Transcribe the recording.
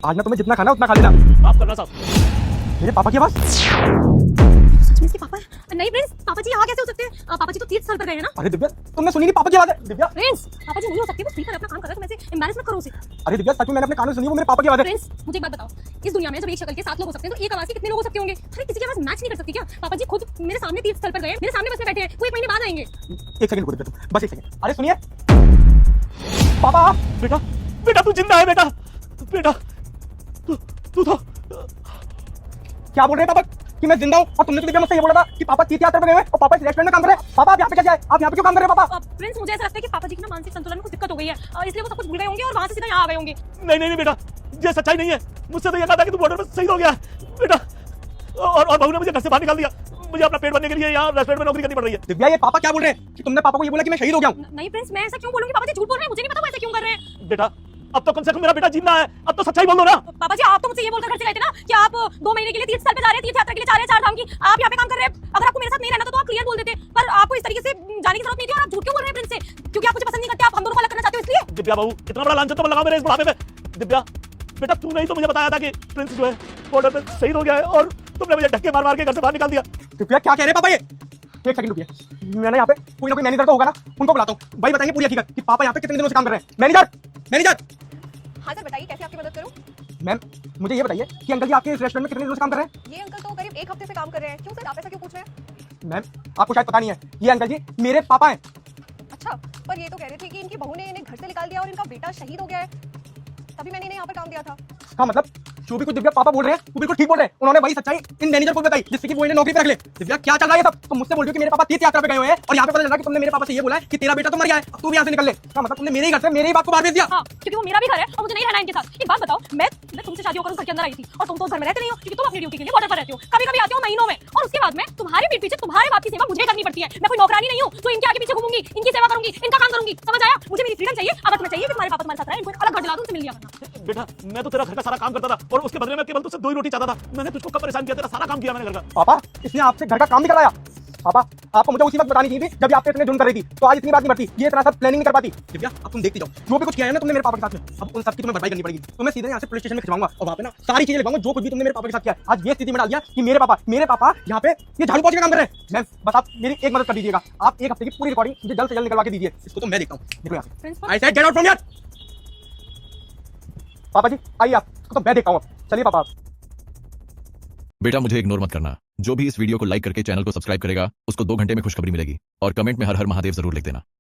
आज ना तुम्हें जितना खाना उतना खा लेना। माफ करना साहब। मेरे पापा की आवाज। सच में इसके पापा है? नहीं प्रिंस, पापा जी यहाँ कैसे हो सकते हैं? पापा जी तो 30 साल पर गए हैं ना। अरे दिव्या, तुमने सुनी नहीं पापा की आवाज है? दिव्या प्रिंस, पापा जी नहीं हो सकते, वो स्पीकर अपना काम कर रहे हैं, तुम ऐसे एम्बैरेस मत करो उसे। अरे दिव्या, सच में मैंने अपने कानों से सुनी, वो मेरे पापा की आवाज है। प्रिंस, मुझे एक बात बताओ, इस दुनिया में जब एक शक्ल के 7 लोग हो सकते हैं तो एक आवाज के कितने लोग हो सकते होंगे? अरे किसी की आवाज मैच नहीं कर सकती क्या? पापा जी खुद मेरे सामने 30 साल पर गए, मेरे सामने बस में बैठे हैं, वो 1 महीने बाद आएंगे। एक सेकंड रुको दिव्या, तुम बस एक सेकंड। अरे सुनिए पापा। बेटा, बेटा तू जिंदा है बेटा। बेटा तू तो क्या बोल रहे हैं पापा कि मैं जिंदा हूँ? और तुमने तो दिव्या मुझसे ये बोला था कि पापा 30 यात्रा पे गए हुए और पापा इस रेस्टोरेंट में काम कर रहे हैं। पापा आप यहाँ पे कैसे आए? आप यहाँ पे क्यों काम कर रहे हैं पापा? प्रिंस, मुझे ऐसा लगता है कि पापा जी की ना मानसिक संतुलन में कुछ दिक्कत हो गई है, इसलिए वो सब कुछ भूल गए होंगे और वहां से सीधा यहाँ आ गए होंगे। नहीं नहीं नहीं बेटा, ये सच्चाई नहीं है। मुझसे तो ये कहा था कि तू बॉर्डर पर शहीद हो गया बेटा। और बहू ने मुझे घर से बाहर निकाल दिया। मुझे अपना पेट भरने के लिए यहाँ रेस्टोरेंट में नौकरी करनी पड़ रही है। दिव्या, ये पापा क्या बोल रहे हैं कि तुमने पापा को ये बोला कि मैं शहीद हो गया हूँ? नहीं प्रिंस, मैं ऐसा क्यों बोलूंगी? पापा जी झूठ बोल रहे हैं, मुझे नहीं पता वो ऐसा क्यों कर रहे हैं। बेटा अब तो कम से कम मेरा बेटा जिंदा है, अब तो सच्चाई बोल दो ना। पापा जी, आप तो मुझसे ये बोलकर घर से गए थे ना कि आप 2 महीने के लिए 30 साल पे जा रहे हैं, तीर्थ यात्रा के लिए जा रहे हैं, 4 धाम की। आप यहाँ पे काम कर रहे हैं। अगर आपको मेरे साथ नहीं रहना था तो आप क्लियर बोल देते, पर आपको इस तरीके से जाने की जरूरत नहीं थी। और आप झूठ क्यों बोल रहे हैं प्रिंस से? क्योंकि आप मुझे पसंद नहीं करते, आप हम दोनों को अलग करना चाहते हो इसलिए। दिव्या बहू, इतना बड़ा लांछन तो मत लगाओ मेरे इस बुढ़ापे पे। दिव्या बेटा, तू नहीं तो मुझे बताया था कि प्रिंस जो है बॉर्डर पे शहीद हो गया है और तुमने मुझे धक्के मार मार के घर से बाहर निकाल दिया। दिव्या क्या कह रहे हैं पापा? ये एक सेकंड रुकिए, मैंने यहाँ पे कोई ना कोई मैनेजर तो होगा ना, उनको बुलाता हूँ। भाई बताइए पूरी हकीकत कि पापा यहाँ पे कितने दिनों से काम कर रहे हैं। Manager, manager. हाँ सर, बताइए कैसे आपकी मदद करूं? मैम मुझे ये बताइए कि अंकल जी आपके इस रेस्टोरेंट में कितने दिनों से काम कर रहे हैं? ये अंकल तो करीब 1 हफ्ते से काम कर रहे हैं। क्यों सर, आप ऐसा क्यों पूछ रहे हैं? मैम आपको शायद पता नहीं है, ये अंकल जी मेरे पापा हैं। अच्छा, पर ये तो कह रहे थे कि इनकी बहू ने इन्हें घर से निकाल दिया और इनका बेटा शहीद हो गया है, तभी मैंने इन्हें यहाँ पर काम दिया था। हाँ मतलब जो भी कुछ दिव्या पापा बोल रहे हैं वो बिल्कुल ठीक बोल रहे हैं। उन्होंने वही सच्चाई इन मैनेजर को बताई जिससे कि वो इन्हें नौकरी पे रख ले। दिव्या क्या चल रहा है सब? तुम मुझसे बोल रही हो कि मेरे पापा तीर्थ यात्रा पे गए हुए हैं और यहाँ पे पता चल रहा है कि तुमने मेरे पापा से ये बोला है कि तेरा बेटा तो मर गया है, अब तू भी यहाँ से निकल ले। हाँ मतलब तुमने मेरे ही घर से मेरे ही बाप को बाहर भेज दिया। हाँ, क्योंकि वो मेरा भी घर है और मुझे नहीं रहना है इनके साथ। एक बात बताओ, मैं तुमसे शादी होकर उस घर के अंदर आई थी और तुम तो उस घर में रहते नहीं हो क्योंकि तुम अपनी ड्यूटी के लिए बॉर्डर पर रहते हो। कभी कभी आते हो महीनों में और उसके बाद में तुम्हारे पीठ पीछे तुम्हारे बाप की सेवा मुझे करनी पड़ती है। मैं कोई नौकरानी नहीं हूँ जो इनके आगे पीछे घूमूंगी, इनकी सेवा करूंगी, इनका काम करूंगी। समझ आया? मुझे मेरी फ्रीडम चाहिए। अगर तुम्हें चाहिए कि तुम्हारे पापा तुम्हारे साथ रहे, इनको एक अलग घर दिला दूं, उनसे मिल लिया करना। बेटा मैं तो तेरा घर का सारा काम करता था और उसके बदले में केवल तुझसे 2 ही रोटी चाहता था। मैंने तुझको कब परेशान किया? तेरा सारा काम किया मैंने घर का। पापा इसने आपसे घर का काम भी कराया। पापा आपको मुझे उसी वक्त बतानी चाहिए थी जब आप इतने जुर्म कर रही थी, तो आज इतनी बात नहीं बढ़ती, ये इतना सब प्लानिंग नहीं कर पाती। दिव्या अब तुम देखती जाओ, जो भी कुछ किया है ना तुमने मेरे पापा के साथ में, अब उन सब की तुम्हें भरपाई करनी पड़ेगी। तो मैं सीधे यहाँ से पुलिस स्टेशन में खिंचवाऊंगा और वहाँ पे ना सारी चीजें लिखवाऊंगा जो कुछ भी तुमने मेरे पापा के साथ किया है। आज ये स्थिति में डाल दिया कि मेरे पापा यहाँ पे ये झाड़ू पोंछ का काम कर रहे हैं। मैम बस आप मेरी एक मदद कर दीजिएगा, आप 1 हफ्ते की पूरी रिकॉर्डिंग मुझे जल्द से जल्द निकलवा के दीजिए। इसको तो मैं देखता हूँ। देखो यहाँ से, I said get out from here. पापा जी आइए, आप तो मैं देखता हूँ। चलिए पापा। बेटा मुझे इग्नोर मत करना। जो भी इस वीडियो को लाइक करके चैनल को सब्सक्राइब करेगा उसको 2 घंटे में खुशखबरी मिलेगी और कमेंट में हर हर महादेव जरूर लिख देना।